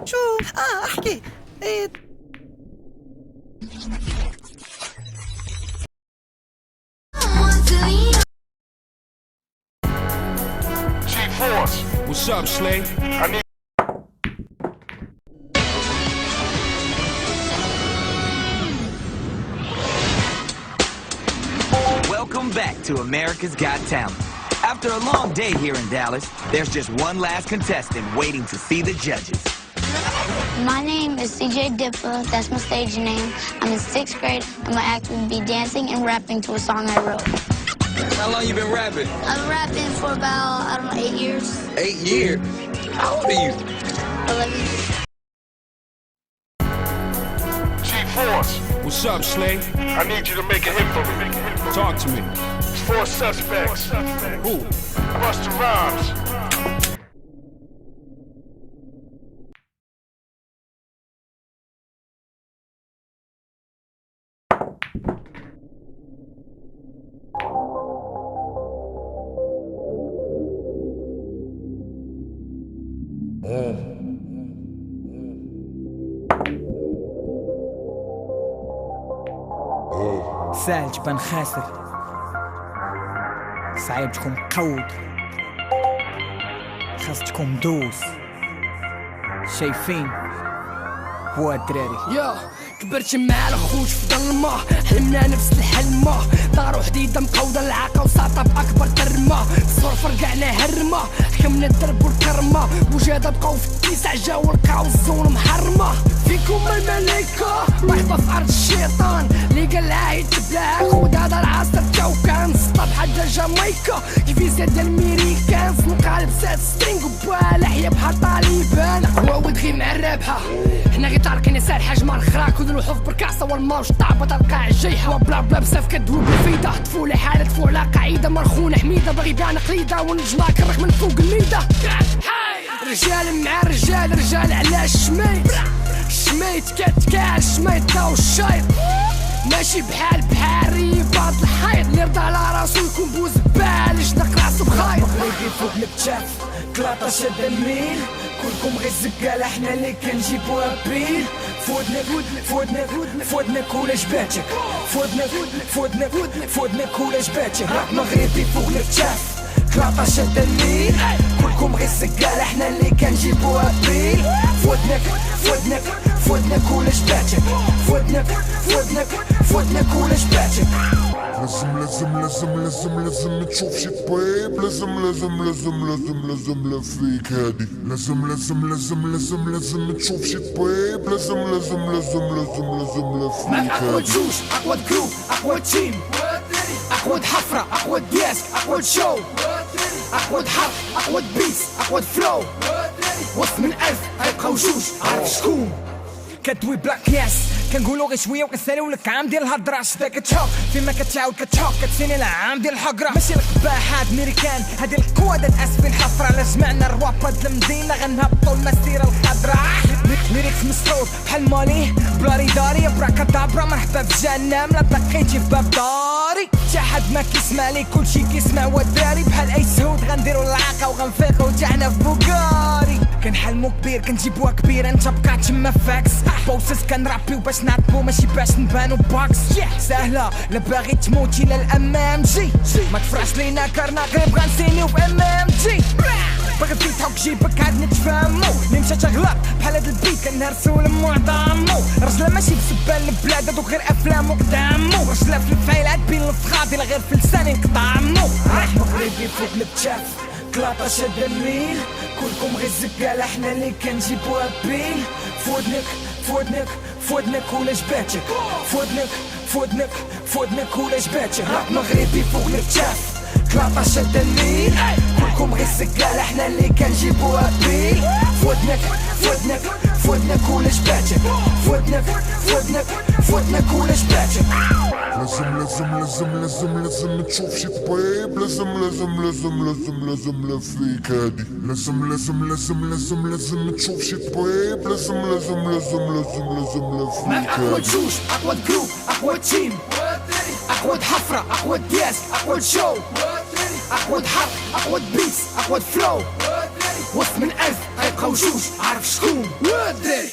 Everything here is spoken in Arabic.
شو احكي ايه G-Force. What's up, Slay? I need Welcome back to America's Got Talent. After a long day here in Dallas, there's just one last contestant waiting to see the judges. My name is CJ Dippa. That's my stage name. I'm in 6th grade. I'm gonna actually be dancing and rapping to a song I wrote. How long you been rapping? I've been rapping for about, I don't know, 8 years. 8 years? How old are you? 11 years. G-Force. What's up, Slay? I need you to make a hit for me. Talk to me. 4 suspects. Who? Busta Rhymes. سهل تبان خاسر، صعيب تكون مقود، خاص تكون مدوس. شايفين هو الدراري يا كبرت مع الخوت في ظلمة، حلمنا نفس الحلمة، دار حديدة مقودة العاقة وساطة بأكبر ترمة، الصور فرقعنا هرمة، حكمنا الدرب والكرمة، وجادة بقاو في التيسع جاو لقاو الزون محرمة، فيكم الملائكة مرحبا في أرض الشيطان، اللي قال عايد بلاك وهذا العصر جاو كان سطاب حدا جامايكا، كيفيزا ديال الميريكان، نقالب سات سترينغ وبوالح يا بحال طالبان، هو ودغي مع الرابحة، حنا غير طارقين يسار حجم الخراك ونروحو في بركاسة والماء وشطابة القاع الجيحة، وبلا بلا بزاف كدوب الفيدة، طفولة حالة طفولة قاعدة مرخونة حميدة باغي بان قليدة ونجمع كرك من فوق الميدة، رجال مع رجال رجال على الشميت، شميت كتكاع الشميت داو الشايط، ماشي بحال ريباط الحيط، اللي رضى على راسو يكون بوزبال يشنق راسو بخايط، مغربي فوق الكتاف كلاطة شادة الميل، كلكم غير زقالة حنا اللي كنجيبوها بيل، فودنا كولا جباتك، فودنا كولا جباتك، راب مغربي فوق الكتاف كلاطة شادة الميل، كلكم غير زقالة حنا اللي كنجيبوها بيل، فودنا كولا جباتك، فودنا كولا جباتك. لازم تشوف شي طبيب، لازم لا فيك هادي، لازم تشوف شي طبيب، لازم لا فيك أقوى هادي. جوش أقوى جروب أقوى تيم، أقوى حفرة أقوى ديسك أقوى شو، أقوى حرب أقوى بيس أقوى فلو، وسط من 1000 غيبقاو جوج عارف شكون. كدوي بلاك ياس كنقولو غير شويه وكنساليو لك عام ديال الهضره، شدا كتشوك فيما كتعاود كتشوك كتسيني العام ديال الحقره، ماشي القباحات ميريكان هادي القوادة اسفين حفره، لا جمعنا الروابط المدينه غنهبطو المسيره الخضراء. ليريكس مسعود بحال مالي بلاري داري ابراكادابرا مرحبا في جهنم لا دقيتي في باب داري تا حد ما كيسمع لي كلشي كيسمع والداري بحال اي سهود غنديرو العاقه وغنفيقو تاعنا في بوكاري كنحلمو كبير كنجيبوها كبيره انت بقى تما فاكس بوسس كنرابيو باش نعطبو ماشي باش نبانو باكس سهله لا باغي تموتي للامام جي ما تفرحش لينا كارنا قريب غنسينيو في امام جي باغي تفيتحوك جيبك عاد نتفاهمو اللي مشات غلط بحال هاد البيت كنهرسو لمعظمو رجله ماشي بسبان البلاد هادوك غير افلام وقدامو رجله في الفايلات بين الفخاضي لا غير في لساني نقطعمو مغربي فوق الكتاف كلاطه شاد الليل كلكم غير زقاله حنا اللي كنجيبوها بيل فودنك فودنك فودنك ولا جباتك فودنك فودنك فودنك ولا جباتك راب مغربي فوق الكتاف كلاطه شاد الليل كلكم غير زقاله حنا اللي كنجيبوها بيل فودنك فودنك فودنك ولا جباتك فودنك فودنك فودنك ولا جباتك لازم تشوف شي طبيب لازم لا فيك هادي لازم تشوف شي طبيب لازم لا فيك معك اقوى هادي جوج اقوى جروب اقوى تيم اقوى حفره اقوى دياس اقوى شو اقوى حرب اقوى بيس اقوى فلو وسط من 1000 غيبقاو جوج عارف شكون ودي